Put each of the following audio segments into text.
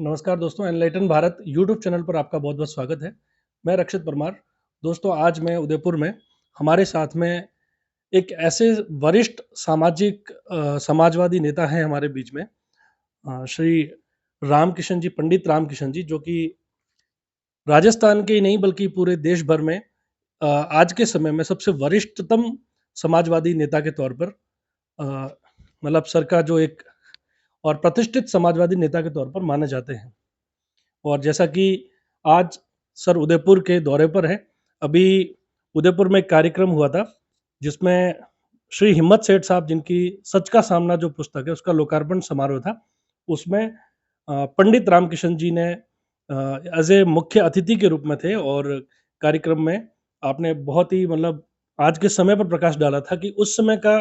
नमस्कार दोस्तों, enlighten Bharat YouTube channel पर आपका बहुत-बहुत स्वागत है। मैं रक्षित परमार। दोस्तों, आज मैं उदयपुर में हमारे साथ में एक ऐसे वरिष्ठ समाजवादी नेता हैं हमारे बीच में, श्री रामकिशन जी, पंडित रामकिशन जी, जो कि राजस्थान के ही नहीं बल्कि पूरे देश भर में आज के समय में सबसे वरिष्ठतम समाजवादी नेता के तौर पर अ, मतलब सर का जो एक और प्रतिष्ठित समाजवादी नेता के तौर पर माने जाते हैं। और जैसा कि आज सर उदयपुर के दौरे पर हैं, अभी उदयपुर में एक कार्यक्रम हुआ था, जिसमें श्री हिम्मत सेठ साहब, जिनकी सच का सामना जो पुस्तक है, उसका लोकार्पण समारोह था। उसमें पंडित रामकिशन जी ने एज़ ए मुख्य अतिथि के रूप में थे और कार्यक्रम में आपने बहुत ही मतलब आज के समय पर प्रकाश डाला था कि उस समय का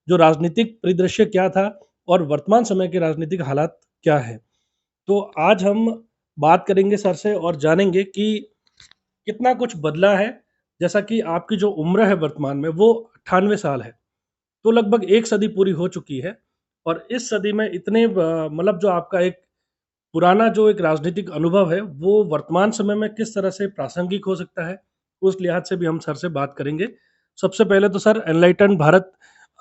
जो राजनीतिक परिदृश्य क्या था और वर्तमान समय के राजनीतिक हालात क्या है। तो आज हम बात करेंगे सर से और जानेंगे कि कितना कुछ बदला है। जैसा कि आपकी जो उम्र है वर्तमान में वो 98 साल है, तो लगभग 1 सदी पूरी हो चुकी है और इस सदी में इतने मतलब जो आपका एक पुराना जो एक राजनीतिक अनुभव है, वो वर्तमान समय में किस तरह से प्रासंगिक हो सकता है, उस लिहाज से भी हम सर से बात करेंगे। सबसे पहले तो sir enlighten Bharat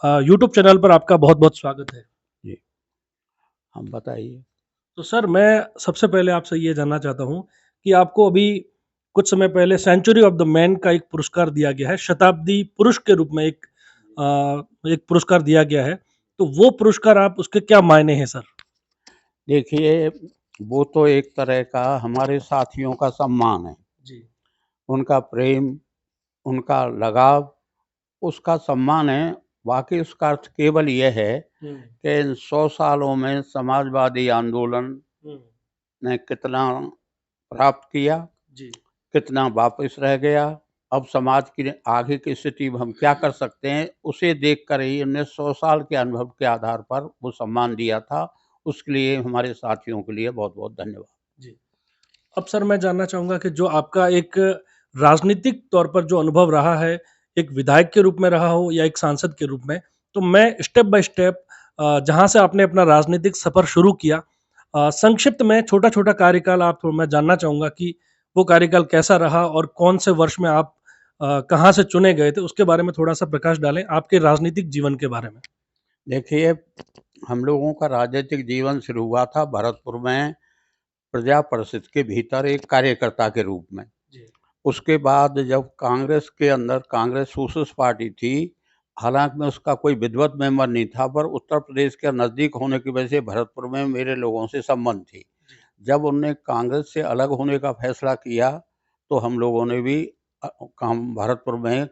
YouTube channel पर आपका बहुत-बहुत स्वागत है। जी, हम बताइए। तो सर मैं सबसे पहले आपसे ये जानना चाहता हूँ कि आपको अभी कुछ समय पहले सेंचुरी ऑफ द मैन का एक पुरस्कार दिया गया है, शताब्दी पुरुष के रूप में एक पुरस्कार दिया गया है। तो वो पुरस्कार आप उसके क्या मायने हैं सर? देखिए, वो तो एक तरह का हमारे साथियों का सम्मान है। जी। उनका प्रेम, उनका लगाव, उसका सम्मान है। वाक़ई उसका अर्थ केवल ये है हुँ, कि इन 100 सालों में समाजवादी आंदोलन हुँ। ने कितना प्राप्त किया, जी। कितना वापस रह गया। अब समाज की आगे की स्थिति में हम क्या कर सकते हैं, उसे देखकर ही हमने 100 साल के अनुभव के आधार पर वो सम्मान दिया था। उसके लिए हमारे साथियों के लिए बहुत-बहुत धन्यवाद। जी। अब सर मैं जानना चाहूँगा कि जो आपका एक राजनीतिक तौर पर जो अनुभव रहा है, एक विधायक के रूप में रहा हो या एक सांसद के रूप में, तो मैं स्टेप बाय स्टेप जहाँ से आपने अपना राजनीतिक सफ़र शुरू किया, संक्षिप्त में छोटा-छोटा कार्यकाल मैं जानना चाहूँगा कि वो कार्यकाल कैसा रहा और कौन से वर्ष में आप कहाँ से चुने गए थे? उसके बारे में थोड़ा-सा प्रकाश डालें, आपके राजनीतिक जीवन के बारे में। देखिए, हम लोगों का राजनीतिक जीवन शुरू हुआ था भरतपुर में प्रजा परिषद के भीतर एक कार्यकर्ता के रूप में। जी। उसके बाद जब कांग्रेस के अंदर कांग्रेस सोशलिस्ट पार्टी थी, हालाँकि मैं उसका कोई विधिवत मेंबर नहीं था, पर उत्तर प्रदेश के नज़दीक होने की वजह से भरतपुर में मेरे लोगों से संबंध थी। जी। जब उन्होंने कांग्रेस से अलग होने का फैसला किया, तो हम लोगों ने भी काम भरतपुर में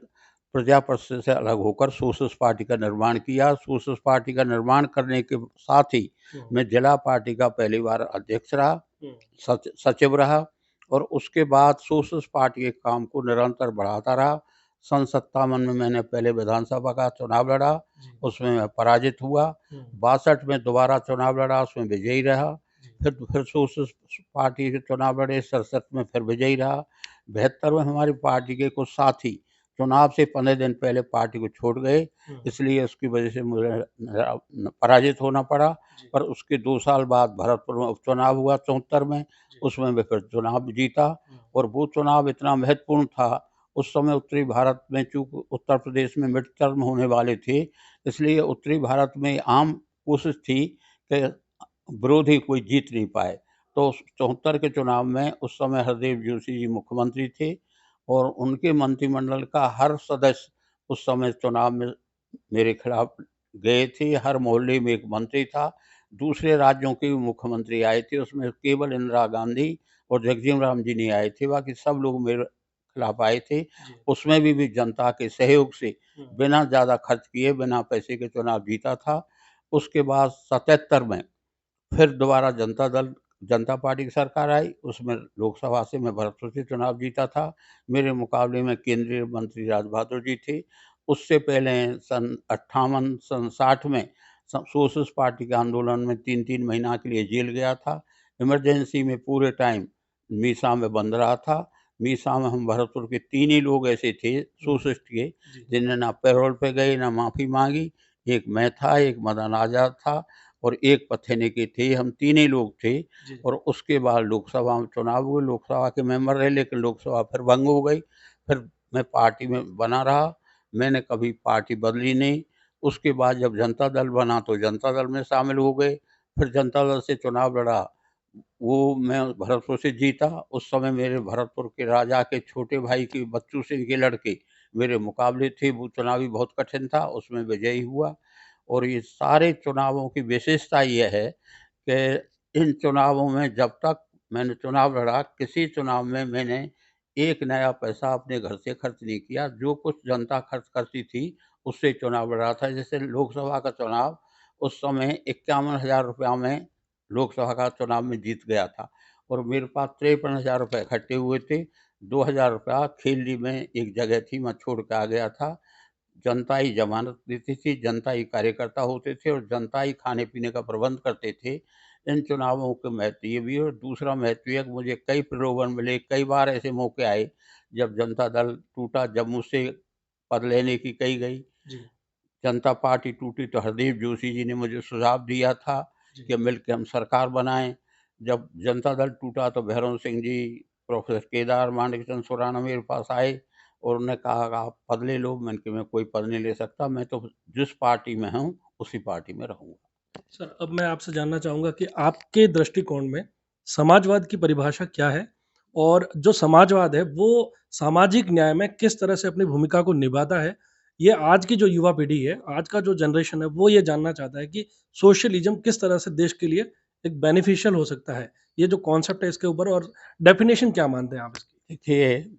प्रजा परिषद से अलग होकर सोशलिस्ट पार्टी का निर्माण किया। सोशलिस्ट पार्टी का निर्माण करने के साथ ही हुँ, मैं जिला पार्टी का पहली बार अध्यक्ष रहा, हुँ, सचिव रहा और उसके बाद सोशलिस्ट पार्टी के काम को निरंतर बढ़ाता रहा। सन 57 में मैंने पहले विधानसभा का चुनाव लड़ा, जी। उसमें मैं पराजित हुआ। हुँ, 62 में दोबारा चुनाव लड़ा, उसमें विजयी रहा। जी। फिर सोशलिस्ट पार्टी के चुनाव लड़े, 67 में फिर विजयी रहा। 72 में हमारी पार्टी के कुछ साथी चुनाव से 15 दिन पहले पार्टी को छोड़ गए, हुँ, इसलिए उसकी वजह से मुझे पराजित होना पड़ा। जी, पर उसके 2 साल बाद भरतपुर में उपचुनाव हुआ 74 में, जी। उसमें मैं फिर चुनाव जीता हुँ, और वो चुनाव इतना महत्वपूर्ण था। उस समय उत्तरी भारत में चूँकि उत्तर प्रदेश में मिड टर्म होने वाले थे, इसलिए उत्तरी भारत में आम कोशिश थी कि विरोधी कोई जीत नहीं पाए। तो 74 के चुनाव में उस समय हरदेव जोशी जी मुख्यमंत्री थे और उनके मंत्रिमंडल का हर सदस्य उस समय चुनाव में मेरे खिलाफ गए थे। हर मोहल्ले में एक मंत्री था। दूसरे राज्यों के भी मुख्यमंत्री आए थे, उसमें केवल इंदिरा गांधी और जगजीवन राम जी नहीं आए थे, बाकी सब लोग मेरे खिलाफ आए थे। जी। उसमें भी जनता के सहयोग से हुँ, बिना ज़्यादा खर्च किए, बिना पैसे के चुनाव जीता था। उसके बाद 77 में फिर दोबारा जनता पार्टी की सरकार आई, उसमें लोकसभा से मैं भरतपुर से चुनाव जीता था। मेरे मुकाबले में केंद्रीय मंत्री राजबहादुर जी थे। उससे पहले सन 58 सन 60 में सोशलिस्ट पार्टी के आंदोलन में 3-3 महीना के लिए जेल गया था। इमरजेंसी में पूरे टाइम मीसा में बंद रहा था। मीसा में हम भरतपुर के 3 ही लोग ऐसे थे हुँ, सोशलिस्ट के, जी, जिन्हें ना पैरोल पे गए, ना माफ़ी माँगी। एक मैं था, एक मदन आज़ाद था और एक पथेने के थे, हम तीन ही लोग थे। जी, और उसके बाद लोकसभा में चुनाव हुए, लोकसभा के मेंबर रहे, लेकिन लोकसभा फिर भंग हो गई। फिर मैं पार्टी में बना रहा, मैंने कभी पार्टी बदली नहीं। उसके बाद जब जनता दल बना तो जनता दल में शामिल हो गए, फिर जनता दल से चुनाव लड़ा, वो मैं भरतपुर से जीता। उस समय मेरे भरतपुर के राजा के छोटे भाई के बच्चू सिंह के लड़के मेरे मुकाबले थे, वो चुनाव भी बहुत कठिन था, उसमें विजयी हुआ। और ये सारे चुनावों की विशेषता ये है कि इन चुनावों में जब तक मैंने चुनाव लड़ा, किसी चुनाव में मैंने एक नया पैसा अपने घर से खर्च नहीं किया। जो कुछ जनता खर्च करती थी, उससे चुनाव लड़ा था। जैसे लोकसभा का चुनाव उस समय 51,000 रुपया में लोकसभा का चुनाव में जीत गया था, और मेरे पास 53,000 रुपये इकट्ठे हुए थे। 2,000 रुपया खेली में एक जगह थी, मैं छोड़ के आ गया था। जनता ही ज़मानत देती थी, जनता ही कार्यकर्ता होते थे, और जनता ही खाने-पीने का प्रबंध करते थे। इन चुनावों के महत्व ये भी है, और दूसरा महत्व ये है कि मुझे कई प्रलोभन मिले, कई बार ऐसे मौके आए जब जनता दल टूटा, जब मुझसे पद लेने की कही गई। जी, जनता पार्टी टूटी तो हरदीप जोशी जी ने मुझे सुझाव दिया था जी, कि मिलके हम सरकार बनाएँ। जब जनता दल टूटा तो भैरों सिंह जी, प्रोफ़ेसर केदार, माणिकचंद सुराणा मेरे पास आए और उन्होंने कहा कि आप पद ले लो। मैंने कहा मैं कोई पद नहीं ले सकता, मैं तो जिस पार्टी में हूँ, उसी पार्टी में रहूँगा। सर, अब मैं आपसे जानना चाहूँगा कि आपके दृष्टिकोण में समाजवाद की परिभाषा क्या है? और जो समाजवाद है, वो सामाजिक न्याय में किस तरह से अपनी भूमिका को निभाता है? ये आज की जो युवा पीढ़ी है, आज का जो जनरेशन है, वो ये जानना चाहता है कि सोशलिज़्म किस तरह से देश के लिए एक बेनिफिशियल हो सकता है? ये जो कॉन्सेप्ट है इसके ऊपर और डेफ़िनेशन क्या मानते हैं आप इसकी? देखिए,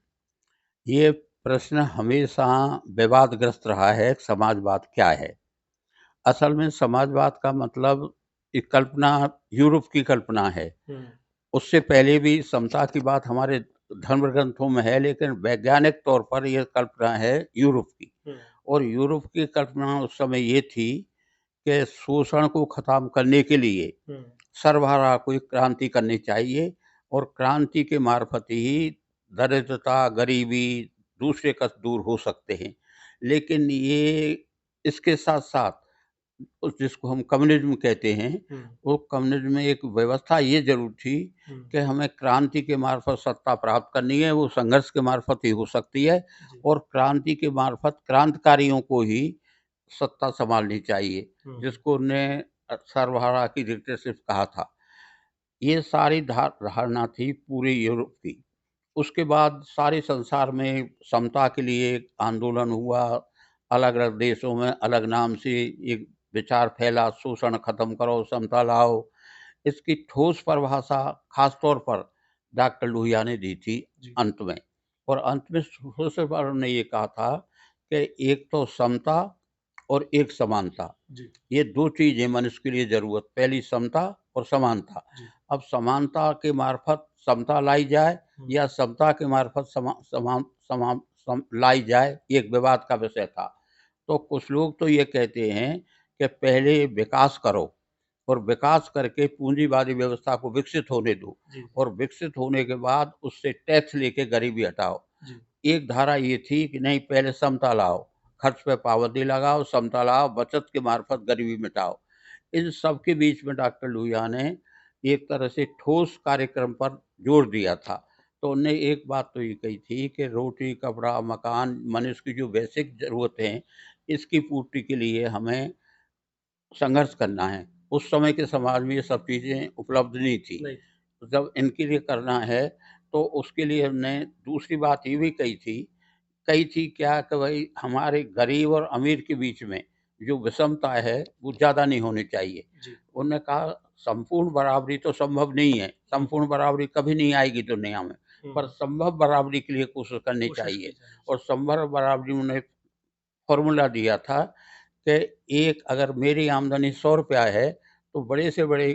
ये प्रश्न हमेशा विवादग्रस्त रहा है, समाजवाद क्या है? असल में समाजवाद का मतलब एक कल्पना, यूरोप की कल्पना है। हुँ, उससे पहले भी समता की बात हमारे धर्म ग्रंथों में है, लेकिन वैज्ञानिक तौर पर यह कल्पना है यूरोप की। हुँ, और यूरोप की कल्पना उस समय ये थी कि शोषण को खत्म करने के लिए हुँ, सर्वहारा को एक क्रांति करनी चाहिए, और क्रांति के मार्फत ही दरिद्रता, गरीबी, दूसरे कष्ट दूर हो सकते हैं। लेकिन ये इसके साथ-साथ उस जिसको हम कम्युनिज़्म कहते हैं, हुँ, वो कम्युनिज़्म में एक व्यवस्था ये ज़रूर थी हुँ, कि हमें क्रांति के मार्फत सत्ता प्राप्त करनी है, वो संघर्ष के मार्फत ही हो सकती है, जी, और क्रांति के मार्फत क्रांतिकारियों को ही सत्ता सँभालनी चाहिए, हुँ, हुँ, जिसको उन्होंने सर्वहारा की डिक्टेटरशिप कहा था। ये सारी धारणा थी पूरे यूरोप की। उसके बाद सारे संसार में समता के लिए एक आंदोलन हुआ। अलग-अलग देशों में अलग नाम से एक विचार फैला, शोषण खत्म करो, समता लाओ। इसकी ठोस परिभाषा ख़ास तौर पर डॉक्टर लोहिया ने दी थी जी, अंत में। और अंत में सबसे पर उन्होंने ये कहा था कि एक तो समता और एक समानता। जी, ये 2 चीज़ें मनुष्य के लिए ज़रूरत, पहली समता और समानता। जी, अब समानता के मार्फत समता लाई जाए हुँ, या समता के मार्फत समा समान समा सम लाई जाए, ये एक विवाद का विषय था। तो कुछ लोग तो ये कहते हैं कि पहले विकास करो, और विकास करके पूँजीवादी व्यवस्था को विकसित होने दो, जी, और विकसित होने के बाद उससे टैक्स लेके गरीबी हटाओ। जी, एक धारा ये थी कि नहीं, पहले समता लाओ, खर्च पे पाबंदी लगाओ, समता लाओ, बचत के मार्फत गरीबी मिटाओ। इन सब के बीच में डॉक्टर लोहिया ने एक तरह से ठोस कार्यक्रम पर जोर दिया था। तो उन्होंने एक बात तो ये कही थी कि रोटी, कपड़ा, मकान, मनुष्य की जो बेसिक ज़रूरतें हैं, इसकी पूर्ति के लिए हमें संघर्ष करना है। उस समय के समाज में ये सब चीज़ें उपलब्ध नहीं थी। नहीं, तो जब इनके लिए करना है, तो उसके लिए हमने दूसरी बात ये भी कही थी क्या कि भई हमारे गरीब और अमीर के बीच में जो विषमता है, वो ज़्यादा नहीं होनी चाहिए। जी, उन्होंने कहा संपूर्ण बराबरी तो संभव नहीं है, हुँ, संपूर्ण बराबरी कभी नहीं आएगी दुनिया में, हुँ, पर हुँ, संभव बराबरी के लिए कोशिश करनी कोशिश की चाहिए। जानी और चाहिए। संभव बराबरी में उन्होंने फ़ॉर्मूला दिया था कि एक अगर मेरी आमदनी ₹100 है, तो बड़े से बड़े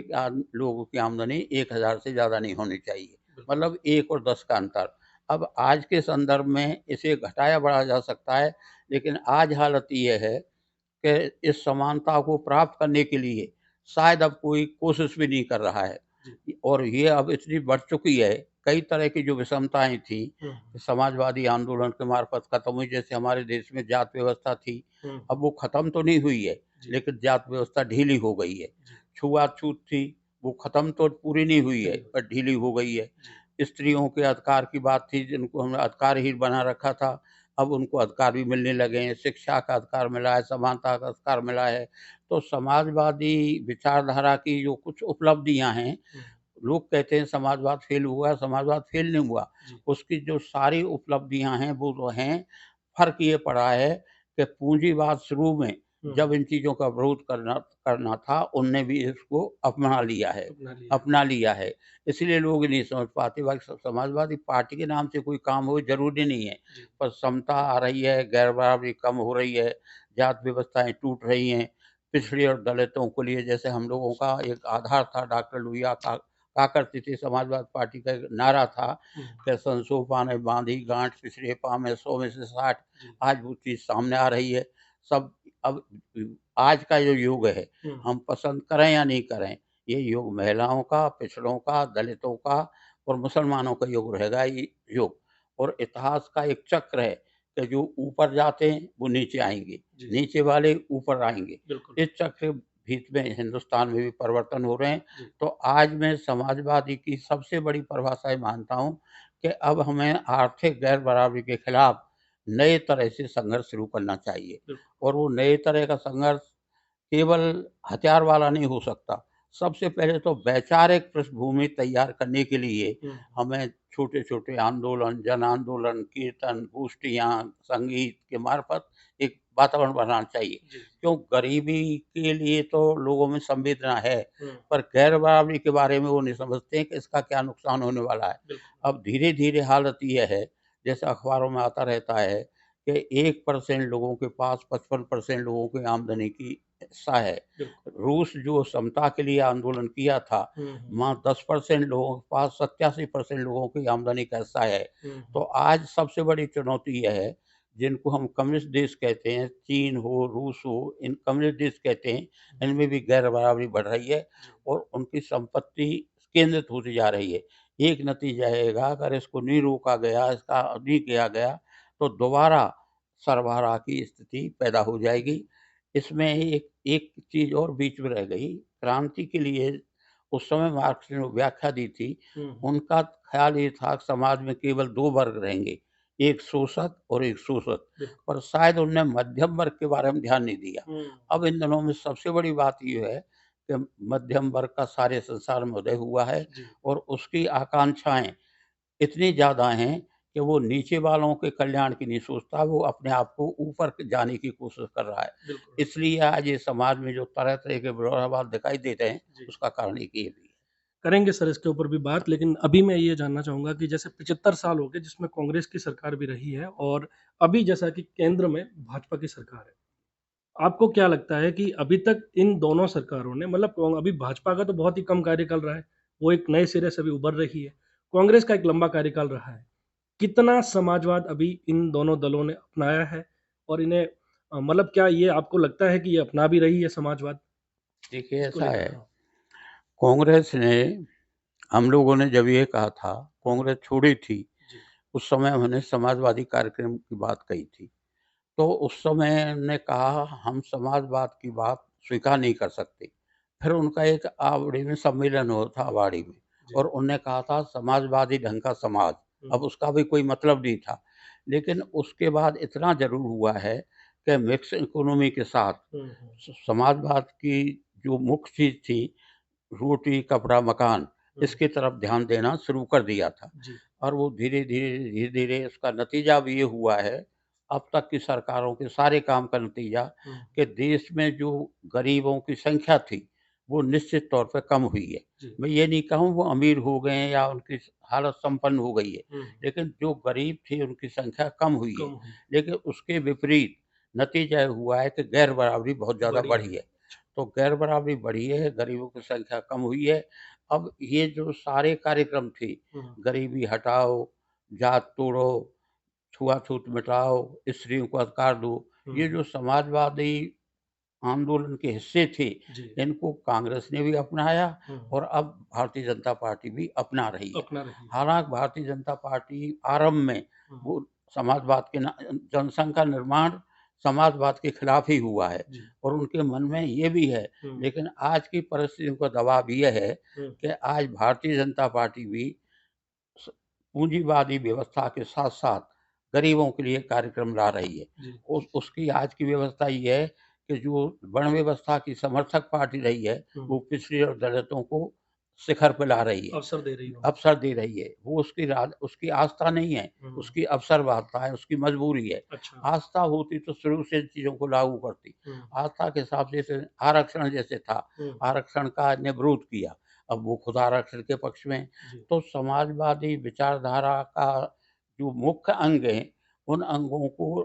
लोगों की आमदनी 1,000 से ज़्यादा नहीं होनी चाहिए। बिल्कुल, मतलब 1 और 10 का अंतर। अब आज के संदर्भ में इसे घटाया-बढ़ाया जा सकता है, लेकिन आज हालत ये है कि इस समानता को प्राप्त करने के लिए शायद अब कोई कोशिश भी नहीं कर रहा है। जी, और ये अब इतनी बढ़ चुकी है, कई तरह की जो विषमताएँ थी, हुँ, समाजवादी आंदोलन के मार्फत खत्म हुई। जैसे हमारे देश में जात व्यवस्था थी, हुँ, अब वो खत्म तो नहीं हुई है, जी, लेकिन जात व्यवस्था ढीली हो गई है। जी, छुआछूत थी, वो ख़त्म तो पूरी नहीं हुई है, जी, पर ढीली हो गई है। जी। स्त्रियों के अधिकार की बात थी, जिनको हमने अधिकारहीन बना रखा था, अब उनको अधिकार भी मिलने लगे हैं, शिक्षा का अधिकार मिला है, समानता का अधिकार मिला है। तो समाजवादी विचारधारा की जो कुछ उपलब्धियाँ हैं, हुँ, लोग कहते हैं समाजवाद फ़ेल हुआ, समाजवाद फ़ेल नहीं हुआ। जी। उसकी जो सारी उपलब्धियाँ हैं, वो जो हैं, फ़र्क ये पड़ा है कि पूँजीवाद शुरू में हुँ, जब इन चीज़ों का विरोध करना करना था, उनने भी इसको अपना लिया है। अपना लिया है। इसलिए लोग नहीं समझ पाते, बाकी समाजवादी पार्टी के नाम से कोई काम हो ज़रूरी नहीं है। जी। पर समता आ रही है, गैर-बराबरी कम हो रही है, जात व्यवस्थाएँ टूट रही हैं, पिछड़े और दलितों के लिए जैसे हम लोगों का एक आधार था, डॉक्टर लोहिया का कहा करती थी, समाजवाद पार्टी का एक नारा था हुँ, कि "संसो पाने बाँधी गाँठ, पिछड़े पाँव में 100 में से 60।" जी। आज वो चीज़ सामने आ रही है। सब अब आज का जो युग है, हुँ, हम पसंद करें या नहीं करें, ये युग महिलाओं का, पिछड़ों का, दलितों का और मुसलमानों का युग रहेगा ये युग। और इतिहास का एक चक्र है कि जो ऊपर जाते हैं, वो नीचे आएँगे, जी, नीचे वाले ऊपर आएँगे। बिल्कुल। इस चक्र भीत में हिंदुस्तान में भी परिवर्तन हो रहे हैं। जी, तो आज मैं समाजवादी की सबसे बड़ी परिभाषा ये मानता हूँ कि अब हमें आर्थिक गैर बराबरी के खिलाफ नए तरह से संघर्ष शुरू करना चाहिए। बिल्कुल। और वो नए तरह का संघर्ष केवल हथियार वाला नहीं हो सकता। सबसे पहले तो वैचारिक पृष्ठभूमि तैयार करने के लिए हुँ, हमें छोटे-छोटे आंदोलन, जन आंदोलन, कीर्तन, गोष्ठियाँ, संगीत के मार्फत एक वातावरण बनाना चाहिए। जी। क्यों गरीबी के लिए तो लोगों में संवेदना है, हुँ, पर गैर बराबरी के बारे में वो नहीं समझते हैं कि इसका क्या नुकसान होने वाला है। बिल्कुल। अब धीरे-धीरे हालत ये है, जैसे अखबारों में आता रहता है कि 1% लोगों के पास 55% लोगों की आमदनी की हिस्सा है। बिल्कुल। रूस जो समता के लिए आंदोलन किया था, हुँ, हुँ, वहाँ 10% लोगों के पास 87% लोगों की आमदनी का हिस्सा है। हुँ, तो हुँ। आज सबसे बड़ी चुनौती यह है, जिनको हम कम्युनिस्ट देश कहते हैं, चीन हो, रूस हो, इन कम्युनिस्ट देश कहते हैं, इनमें भी गैर बराबरी बढ़ रही है जी, और उनकी संपत्ति केंद्रित होती जा रही है। एक नतीजा रहेगा, अगर इसको नहीं रोका गया, इसका नहीं किया गया, तो दोबारा सर्वहारा की स्थिति पैदा हो जाएगी। जी। इसमें एक एक चीज़ और बीच में रह गई, क्रांति के लिए उस समय मार्क्स ने व्याख्या दी थी, हुँ, हुँ। उनका ख़्याल ये था कि समाज में केवल 2 वर्ग रहेंगे, एक शोषक और एक शोषित, बिल्कुल। पर शायद उन्होंने मध्यम वर्ग के बारे में ध्यान नहीं दिया। हुँ, अब इन दिनों में सबसे बड़ी बात ये है कि मध्यम वर्ग का सारे संसार में उदय हुआ है जी, और उसकी आकांक्षाएँ इतनी ज़्यादा हैं कि वो नीचे वालों के कल्याण की नहीं सोचता, वो अपने आप को ऊपर जाने की कोशिश कर रहा है। बिल्कुल। इसलिए आज ये समाज में जो तरह-तरह के विरोधाभास दिखाई देते हैं, जी। उसका कारण एक ये भी है। करेंगे सर इसके ऊपर भी बात, लेकिन अभी मैं ये जानना चाहूँगा कि जैसे 75 साल हो गए जिसमें कांग्रेस की सरकार भी रही है और अभी जैसा कि केंद्र में भाजपा की सरकार है। आपको क्या लगता है कि अभी तक इन दोनों सरकारों ने मतलब अभी भाजपा का तो बहुत ही कम कार्यकाल रहा है, वो एक नए सिरे से अभी उभर रही है। कांग्रेस का एक लंबा कार्यकाल रहा है। कितना समाजवाद अभी इन दोनों दलों ने अपनाया है और इन्हें मतलब क्या ये आपको लगता है कि ये अपना भी रही है समाजवाद? देखिए इसको ऐसा लेकर है, हाँ। कांग्रेस ने हम लोगों ने जब ये कहा था, हुँ, कांग्रेस छोड़ी थी, जी। उस समय उन्होंने समाजवादी कार्यक्रम की बात कही थी। तो उस समय उन्होंने कहा हम समाजवाद की बात स्वीकार नहीं कर सकते। फिर उनका एक आवड़ी में सम्मेलन हुआ था अवाड़ी में जी। और उन्होंने कहा था समाजवादी ढंग का समाज। हुँ, अब उसका भी कोई मतलब नहीं था। लेकिन उसके बाद इतना ज़रूर हुआ है कि मिक्स इकोनॉमी के साथ हुँ, हुँ, समाजवाद की जो मुख्य चीज़ थी रोटी, कपड़ा, मकान, हुँ, इसकी तरफ ध्यान देना शुरू कर दिया था। जी। और वो धीरे-धीरे इसका नतीजा अब ये हुआ है, अब तक की सरकारों के सारे काम का नतीजा हुँ, कि देश में जो गरीबों की संख्या थी, वो निश्चित तौर पे कम हुई है। जी। मैं ये नहीं कहूँ वो अमीर हो गए हैं या उनकी हालत संपन्न हो गई है, हुँ, लेकिन जो गरीब थे उनकी संख्या कम हुई है। कम हुई, लेकिन उसके विपरीत नतीजा ये हुआ है कि गैर बराबरी बहुत ज़्यादा बढ़ी है। बढ़ी है। तो गैर बराबरी बढ़ी है, गरीबों की संख्या कम हुई है। अब ये जो सारे कार्यक्रम थे, हुँ, गरीबी हटाओ, जात तोड़ो, छुआछूत मिटाओ, स्त्रियों को अधिकार दो, हुँ, ये जो समाजवादी आंदोलन के हिस्से थे, जी। इनको कांग्रेस ने भी अपनाया हुँ, और अब भारतीय जनता पार्टी भी अपना रही है। अपना रही है। हालाँकि भारतीय जनता पार्टी आरंभ में हुँ, वो समाजवाद के ना जनसंघ का निर्माण समाजवाद के खिलाफ ही हुआ है जी। और उनके मन में ये भी है। लेकिन आज की परिस्थितियों का दबाव ये है कि आज भारतीय जनता पार्टी भी स पूँजीवादी व्यवस्था के साथ-साथ गरीबों के लिए कार्यक्रम ला रही है। जी। उसकी आज की व्यवस्था ये है कि जो वर्ण व्यवस्था की समर्थक पार्टी रही है, वो पिछड़े और दलितों को शिखर पे ला रही है, अवसर दे रही हो। अवसर दे रही है। वो उसकी आस्था नहीं है, उसकी अवसरवादिता है, उसकी मजबूरी है। अच्छा। आस्था होती तो शुरू से इन चीज़ों को लागू करती। आस्था के हिसाब से जैसे आरक्षण जैसे था, आरक्षण का ने विरोध किया, अब वो खुद आरक्षण के पक्ष में हैं। जी। तो समाजवादी विचारधारा का जो मुख्य अंग है, उन अंगों को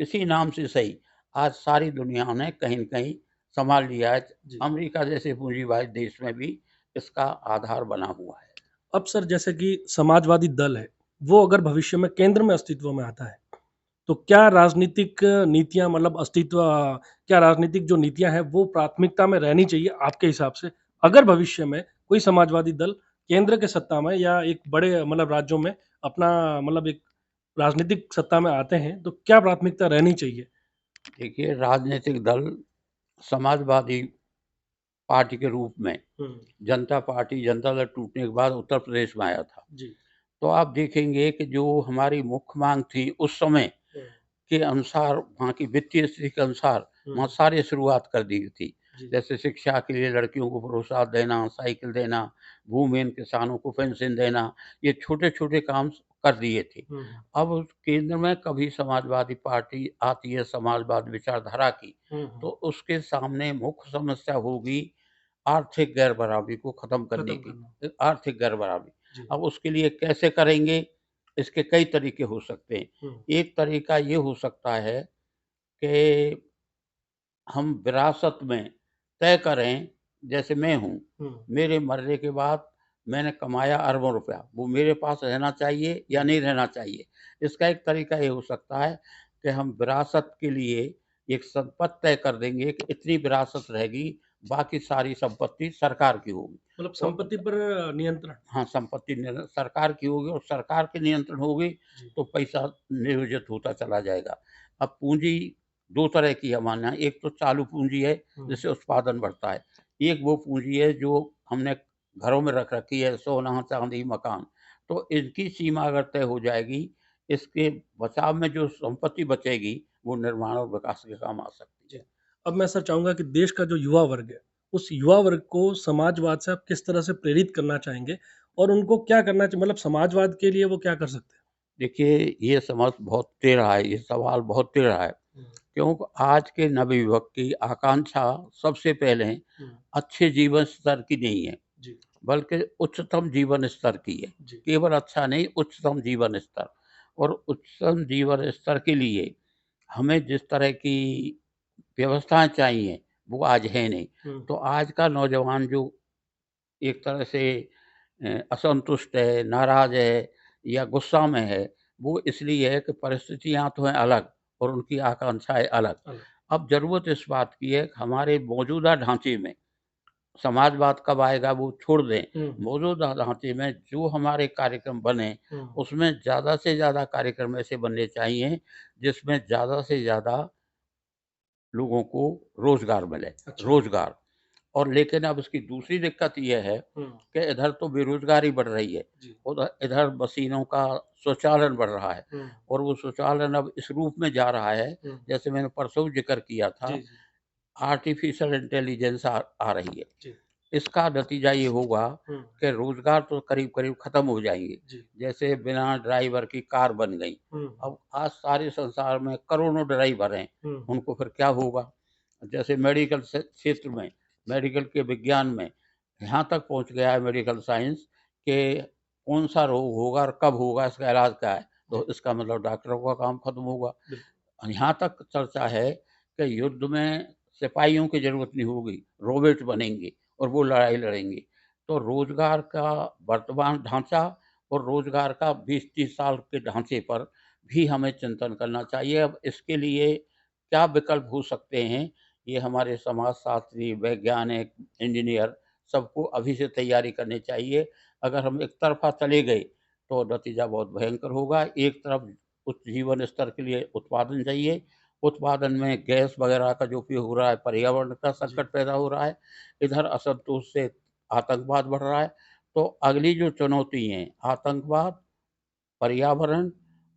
किसी नाम से सही आज सारी दुनिया ने कहीं न कहीं सँभाल लिया है। जी। अमेरिका जैसे पूँजीवादी देश में भी इसका आधार बना हुआ है। अब सर जैसे कि समाजवादी दल है, वो अगर भविष्य में केंद्र में अस्तित्व में आता है, तो क्या राजनीतिक नीतियाँ मतलब क्या राजनीतिक जो नीतियाँ हैं वो प्राथमिकता में रहनी चाहिए आपके हिसाब से? अगर भविष्य में कोई समाजवादी दल केंद्र के सत्ता में या एक बड़े मतलब राज्यों में अपना मतलब एक राजनीतिक सत्ता में आते हैं, तो क्या प्राथमिकता रहनी चाहिए? देखिए, राजनीतिक दल समाजवादी पार्टी के रूप में जनता दल टूटने के बाद उत्तर प्रदेश में आया था। जी। तो आप देखेंगे कि जो हमारी मुख्य माँग थी उस समय के अनुसार, वहाँ की वित्तीय स्थिति के अनुसार वहाँ सारी शुरुआत कर दी थी। जी। जैसे शिक्षा के लिए लड़कियों को प्रोत्साहन देना, साइकिल देना, भूमिहीन किसानों को पेंशन देना, ये छोटे-छोटे काम कर दिए थे। अब उस केंद्र में कभी समाजवादी पार्टी आती है समाजवाद विचारधारा की, तो उसके सामने मुख्य समस्या होगी आर्थिक गैर-बराबरी को ख़त्म करने खत्म की। करना। आर्थिक गैर-बराबरी। जी। अब उसके लिए कैसे करेंगे? इसके कई तरीके हो सकते हैं। एक तरीका ये हो सकता है कि हम विरासत में तय करें, जैसे मैं हूँ, मेरे मरने के बाद मैंने कमाया अरबों रुपया, वो मेरे पास रहना चाहिए या नहीं रहना चाहिए। इसका एक तरीका ये हो सकता है कि हम विरासत के लिए एक संपत्ति तय कर देंगे कि इतनी विरासत रहेगी, बाकी सारी संपत्ति सरकार की होगी। मतलब तो संपत्ति पर नियंत्रण। हाँ, संपत्ति सरकार की होगी और सरकार के नियंत्रण होगी, जी। तो पैसा नियोजित होता चला जाएगा। अब पूँजी 2 तरह की है हमारे यहाँ, एक तो चालू पूँजी है, जिससे उत्पादन बढ़ता है। एक वो पूँजी है जो हमने घरों में रख रखी है, सोना, चाँदी, मकान। तो इनकी सीमा अगर तय हो जाएगी, इसके बचाव में जो संपत्ति बचेगी, वो निर्माण और विकास के काम आ सकती जी। है। अब मैं सर चाहूँगा कि देश का जो युवा वर्ग है, उस युवा वर्ग को समाजवाद से आप किस तरह से प्रेरित करना चाहेंगे? और उनको क्या करना चाहिए मतलब समाजवाद के लिए वो क्या कर सकते हैं? देखिए, ये समझ बहुत टेढ़ा है, ये सवाल बहुत टेढ़ा है। हुँ। क्योंकि आज के नवयुवक की आकांक्षा सबसे पहले अच्छे जीवन स्तर की नहीं है, जी। बल्कि उच्चतम जीवन स्तर की है। जी। केवल अच्छा नहीं, उच्चतम जीवन स्तर। और उच्चतम जीवन स्तर के लिए हमें जिस तरह की व्यवस्थाएँ चाहिए, वो आज है नहीं। तो आज का नौजवान जो एक तरह से असंतुष्ट है, नाराज़ है या गुस्सा में है, वो इसलिए है कि परिस्थितियाँ तो हैं अलग और उनकी आकांक्षाएँ अलग। अलग। अब ज़रूरत इस बात की है कि हमारे मौजूदा ढाँचे में समाजवाद कब आएगा वो छोड़ दें। मौजूदा ढाँचे में जो हमारे कार्यक्रम बने, उसमें ज़्यादा से ज़्यादा कार्यक्रम ऐसे बनने चाहिए, जिसमें ज़्यादा से ज़्यादा लोगों को रोज़गार मिले। अच्छा। रोज़गार। और लेकिन अब इसकी दूसरी दिक्कत ये है कि इधर तो बेरोज़गारी बढ़ रही है, जी। उधर इधर मशीनों का स्वचालन बढ़ रहा है और वो स्वचालन अब इस रूप में जा रहा है, जैसे मैंने परसों ज़िक्र किया जी, था, जी। आर्टिफ़िशियल इंटेलिजेंस आ रही है। जी। इसका नतीजा ये होगा कि रोज़गार तो करीब-करीब ख़त्म हो जाएँगे। जी। जैसे बिना ड्राइवर की कार बन गई। अब आज सारे संसार में करोड़ों ड्राइवर हैं, उनको फिर क्या होगा? जैसे मेडिकल क्षेत्र में, मेडिकल के विज्ञान में यहाँ तक पहुँच गया है मेडिकल साइंस कि कौन-सा रोग होगा और कब होगा, इसका इलाज क्या है? तो जी। इसका मतलब डॉक्टरों का काम ख़त्म होगा। बिल्कुल। यहाँ तक चर्चा है कि युद्ध में सिपाहियों की ज़रूरत नहीं होगी, रोबोट बनेंगे और वो लड़ाई लड़ेंगे। तो रोज़गार का वर्तमान ढाँचा और रोज़गार का 20-30 साल के ढाँचे पर भी हमें चिंतन करना चाहिए। अब इसके लिए क्या विकल्प हो सकते हैं, ये हमारे समाजशास्त्री, वैज्ञानिक, इंजीनियर सबको अभी से तैयारी करनी चाहिए। अगर हम एक तरफ़ा चले गए, तो नतीजा बहुत भयंकर होगा। एक तरफ उच्च जीवन स्तर के लिए उत्पादन चाहिए उत्पादन में गैस वगैरह का जो उपयोग हो रहा है, पर्यावरण का जी। संकट पैदा हो रहा है, इधर असंतोष से आतंकवाद बढ़ रहा है। तो अगली जो चुनौती हैं, आतंकवाद, पर्यावरण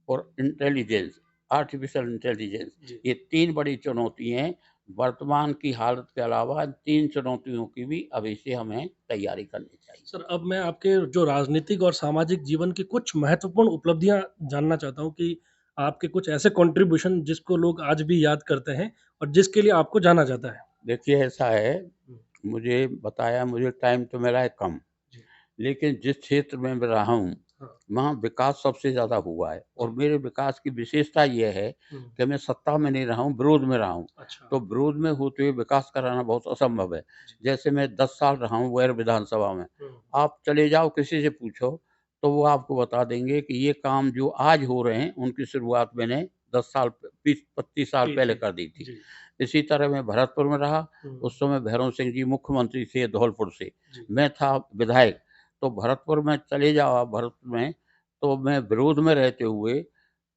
और इंटेलिजेंस, आर्टिफिशियल इंटेलिजेंस, जी। ये 3 बड़ी चुनौती हैं। वर्तमान की हालत के अलावा इन 3 चुनौतियों की भी अभी से हमें तैयारी करनी चाहिए। सर, अब मैं आपके जो राजनीतिक और सामाजिक जीवन की कुछ महत्वपूर्ण उपलब्धियाँ जानना चाहता हूँ कि आपके कुछ ऐसे कंट्रीब्यूशन जिसको लोग आज भी याद करते हैं और जिसके लिए आपको जाना जाता है? देखिए ऐसा है, हुँ। मुझे टाइम तो मिला है कम, जी। लेकिन जिस क्षेत्र में मैं रहा हूँ, हाँ। वहाँ विकास सबसे ज़्यादा हुआ है और जी। मेरे विकास की विशेषता ये है हुँ। कि मैं सत्ता में नहीं रहा हूँ, विरोध में रहा हूँ। अच्छा। तो विरोध में होते हुए विकास कराना बहुत असंभव है। जी। जैसे मैं 10 साल रहा हूँ गैर विधानसभा में। हुँ। आप चले जाओ किसी से पूछो, तो वो आपको बता देंगे कि ये काम जो आज हो रहे हैं, उनकी शुरुआत मैंने 10 साल 20-25 साल की पहले थी। कर दी थी। जी। इसी तरह मैं भरतपुर में रहा, हुँ। उस समय भैरों सिंह जी मुख्यमंत्री थे धौलपुर से, जी। मैं था विधायक। तो भरतपुर में चले जाओ आप भरतपुर में, तो मैं विरोध में रहते हुए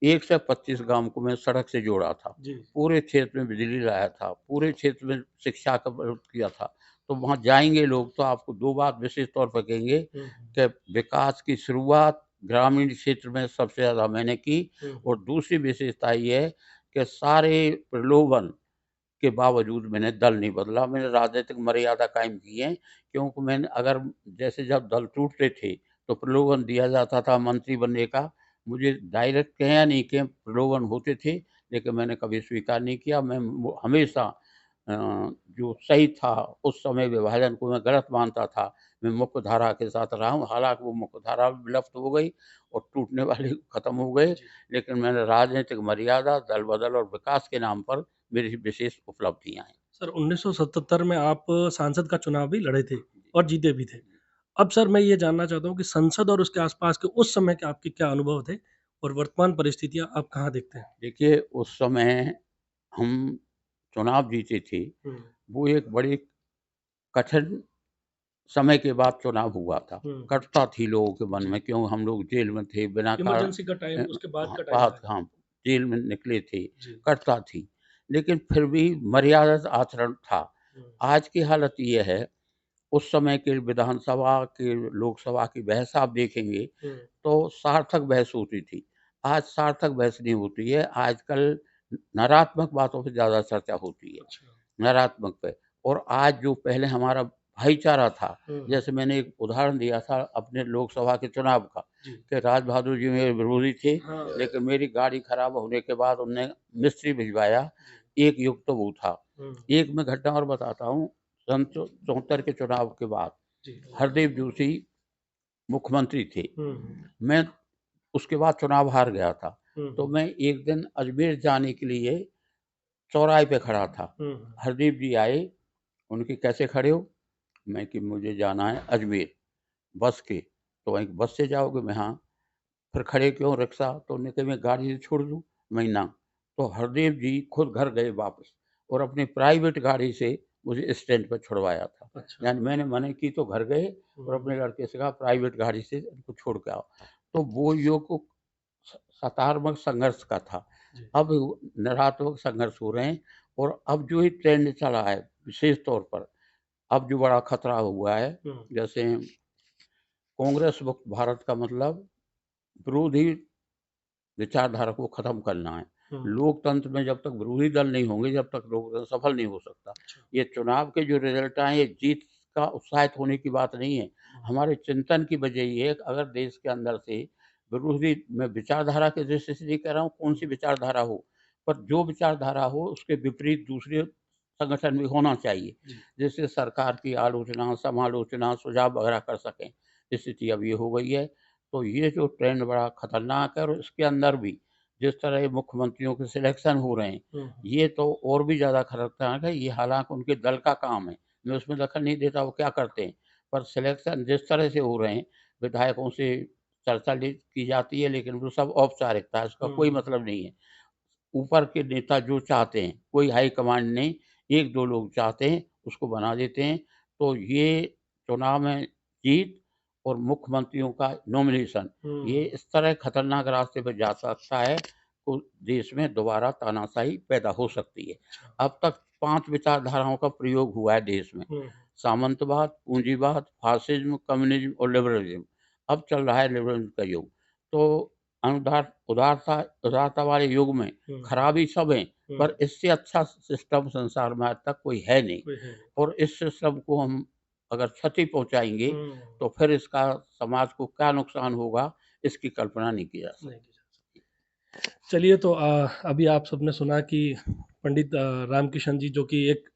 1 से 25 गाँव को मैं सड़क से जोड़ा था। जी। पूरे क्षेत्र में बिजली लाया था, पूरे क्षेत्र में शिक्षा का प्रबंध किया था। तो वहाँ जाएँगे लोग तो आपको 2 बात विशेष तौर पर कहेंगे हुँ, कि विकास की शुरुआत ग्रामीण क्षेत्र में सबसे ज़्यादा मैंने की हुँ, और हुँ। दूसरी विशेषता ये है कि सारे प्रलोभन के बावजूद मैंने दल नहीं बदला, मैंने राजनीतिक मर्यादा कायम की है, क्योंकि मैंने अगर जैसे जब दल टूटते थे, तो प्रलोभन दिया जाता था मंत्री बनने का। मुझे डायरेक्ट कहा नहीं कि प्रलोभन होते थे, लेकिन मैंने कभी स्वीकार नहीं किया। मैं वो हमेशा अ, जो सही था, उस समय विभाजन को मैं गलत मानता था। मैं मुख्य धारा के साथ रहा हूँ, हालाँकि वो मुख्य धारा भी विलुप्त हो गई और टूटने वाले खत्म हो गए, जी। लेकिन मैंने राजनीतिक मर्यादा, दल-बदल और विकास के नाम पर मेरी विशेष उपलब्धियाँ हैं। सर 1977 में आप सांसद का चुनाव भी लड़े थे और जीते भी थे। अब सर मैं ये जानना चाहता हूँ कि संसद और उसके आस-पास के उस समय के आपके क्या अनुभव थे और वर्तमान परिस्थितियाँ आप कहाँ देखते हैं? देखिए, उस समय हम चुनाव जीते थे, हुँ। वो एक बड़ी कठिन समय के बाद चुनाव हुआ था। हुँ। कटुता थी लोगों के मन जी। में, क्यों हम लोग जेल में थे, बिना कारण इमरजेंसी का टाइम उसके बाद हाँ, का टाइम था। हाँ, जेल में निकले थे, जी। कटुता थी। लेकिन फिर भी मर्यादित आचरण था। हुँ। आज की हालत ये है, उस समय के विधानसभा के लोकसभा की बहस आप देखेंगे, हुँ। तो सार्थक बहस होती थी। आज सार्थक बहस नहीं होती है, आजकल नकारात्मक बातों पे ज़्यादा चर्चा होती है, अच्छा। नकारात्मक पे। और आज जो पहले हमारा भाईचारा था, हुँ, हुँ। जैसे मैंने एक उदाहरण दिया था अपने लोकसभा के चुनाव का, जी। कि राज बहादुर जी मेरे विरोधी थे, हाँ। लेकिन मेरी गाड़ी खराब होने के बाद उन्होंने मिस्त्री भिजवाया, जी। एक युग तो वो था। हुँ। एक मैं घटना और बताता हूँ, सन 74 के चुनाव के बाद जी। हरदीप जोशी मुख्यमंत्री थे। हुँ, हुँ। मैं उसके बाद चुनाव हार गया था। हुँ, तो हुँ। मैं एक दिन अजमेर जाने के लिए चौराहे पे खड़ा था। हुँ, हुँ। हरदीप जी आए, उनके कैसे खड़े हो? मैं कि मुझे जाना है अजमेर, बस के। तो वहीं बस से जाओगे? मैं हाँ। फिर खड़े क्यों रिक्शा? तो उन्होंने कहा मैं गाड़ी से छोड़ दूँ? मैं ना। तो हरदेव जी खुद घर गए वापस और अपनी प्राइवेट गाड़ी से मुझे स्टैंड पे छुड़वाया था। अच्छा। यानी मैंने मना की तो घर गए और हुँ। अपने लड़के से कहा प्राइवेट गाड़ी से उनको छोड़ के आओ। तो वो युग सकारात्मक संघर्ष का था। जी। अब नकारात्मक संघर्ष हो रहे हैं और अब जो ये ट्रेंड चला है विशेष तौर पर, अब जो बड़ा खतरा हुआ है, हुँ। जैसे कांग्रेस मुक्त भारत का मतलब विरोधी विचारधारा को खत्म करना है। हुँ। लोकतंत्र में जब तक विरोधी दल नहीं होंगे, जब तक लोकतंत्र सफल नहीं हो सकता। अच्छा। ये चुनाव के जो रिज़ल्ट आए, ये जीत का उत्साहित होने की बात नहीं है। हुँ। हमारे चिंतन की वजह ये है कि अगर देश के अंदर से विरोधी, मैं विचारधारा की दृष्टि से नहीं कह रहा हूँ कौन-सी विचारधारा हो, पर जो विचारधारा हो उसके विपरीत दूसरे संगठन भी होना चाहिए, जी। जिससे सरकार की आलोचना, समालोचना, सुझाव वगैरह कर सकें। स्थिति अब ये हो गई है। तो ये जो ट्रेंड बड़ा खतरनाक है और इसके अंदर भी जिस तरह ये मुख्यमंत्रियों के सिलेक्शन हो रहे हैं, हुँ, हुँ। ये तो और भी ज़्यादा खतरनाक है। ये हालाँकि उनके दल का काम है, मैं उसमें दखल नहीं देता वो क्या करते हैं। पर सिलेक्शन जिस तरह से हो रहे हैं, विधायकों से चर्चा की जाती है, लेकिन वो सब औपचारिकता है, उसका हुँ, कोई हुँ। मतलब नहीं है। ऊपर के नेता जो चाहते हैं, कोई हाई कमांड नहीं, 1-2 लोग चाहते हैं, उसको बना देते हैं। तो ये चुनाव में जीत और मुख्यमंत्रियों का नॉमिनेशन, ये हुँ। इस तरह खतरनाक रास्ते पे जा सकता है, तो देश में दोबारा तानाशाही पैदा हो सकती है। अच्छा। अब तक 5 विचारधाराओं का प्रयोग हुआ है देश में। हुँ, सामंतवाद, पूंजीवाद, फासिज्म, कम्युनिज्म और लिबरलिज्म। अब चल रहा है लिबरलिज्म का युग। तो उदारता वाले युग में हुँ, खराबी सब है, हुँ, पर इससे अच्छा सिस्टम संसार में आज तक कोई है नहीं। कोई है नहीं। और इस सिस्टम को हम अगर क्षति पहुँचाएँगे, हुँ, तो फिर इसका समाज को क्या नुकसान होगा, इसकी कल्पना नहीं की जा सकती। नहीं की जा सकती। चलिए तो अभी आप सबने सुना कि पंडित रामकिशन जी जो कि एक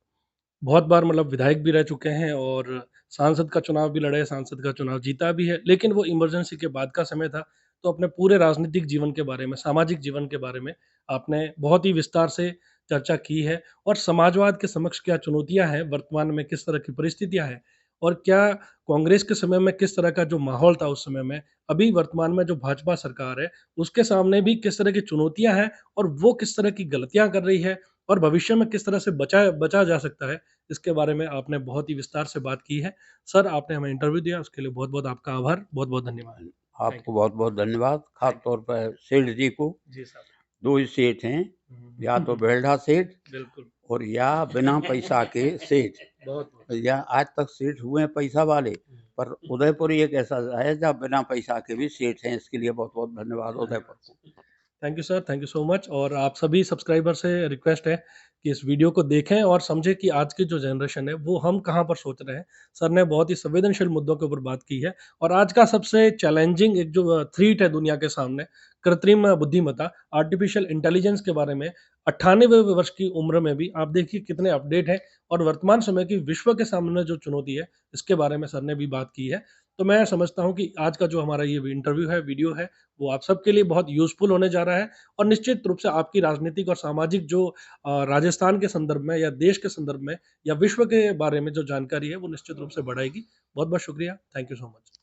बहुत बार मतलब विधायक भी रह चुके हैं और सांसद का चुनाव भी लड़े, सांसद का चुनाव जीता भी है। लेकिन वो इमरजेंसी के बाद का समय था, तो अपने पूरे राजनीतिक जीवन के बारे में, सामाजिक जीवन के बारे में आपने बहुत ही विस्तार से चर्चा की है और समाजवाद के समक्ष क्या चुनौतियाँ हैं, वर्तमान में किस तरह की परिस्थितियाँ हैं और क्या कांग्रेस के समय में किस तरह का जो माहौल था उस समय में, अभी वर्तमान में जो भाजपा सरकार है, उसके सामने भी किस तरह की चुनौतियाँ हैं और वो किस तरह की गलतियाँ कर रही है और भविष्य में किस तरह से बचा जा सकता है, इसके बारे में आपने बहुत ही विस्तार से बात की है। सर, आपने हमें इंटरव्यू दिया, उसके लिए बहुत-बहुत आपका आभार, बहुत-बहुत धन्यवाद। थैंक आपको यू, बहुत-बहुत धन्यवाद, ख़ास थैंक तौर पर सेठ जी को। यू। जी साहब। 2 ही सेठ हैं, या तो बेलढा सेठ बिल्कुल, और या बिना पैसा के सेठ। बहुत-बहुत। या आज तक सेठ हुए हैं पैसा वाले, पर उदयपुर ही एक ऐसा है जहाँ बिना पैसा के भी सेठ हैं। इसके लिए बहुत-बहुत धन्यवाद उदयपुर को। Thank you sir, thank you so much और आप सभी सब्सक्राइबर से रिक्वेस्ट है कि इस वीडियो को देखें और समझें कि आज की जो जनरेशन है वो हम कहाँ पर सोच रहे हैं। सर ने बहुत ही संवेदनशील मुद्दों के ऊपर बात की है और आज का सबसे चैलेंजिंग एक जो थ्रीट है दुनिया के सामने, कृत्रिम बुद्धिमत्ता, आर्टिफिशियल इंटेलिजेंस के बारे में 98वें वर्ष की उम्र में भी आप देखिए कितने अपडेट हैं और वर्तमान समय की विश्व के सामने जो चुनौती है, इसके बारे में सर ने भी बात की है। तो मैं समझता हूँ कि आज का जो हमारा ये इंटरव्यू है, वीडियो है, वो आप सबके लिए बहुत यूज़फुल होने जा रहा है और निश्चित रूप से आपकी राजनीतिक और सामाजिक जो राजस्थान के संदर्भ में या देश के संदर्भ में या विश्व के बारे में जो जानकारी है, वो निश्चित रूप से बढ़ाएगी। बहुत-बहुत शुक्रिया। Thank you so much.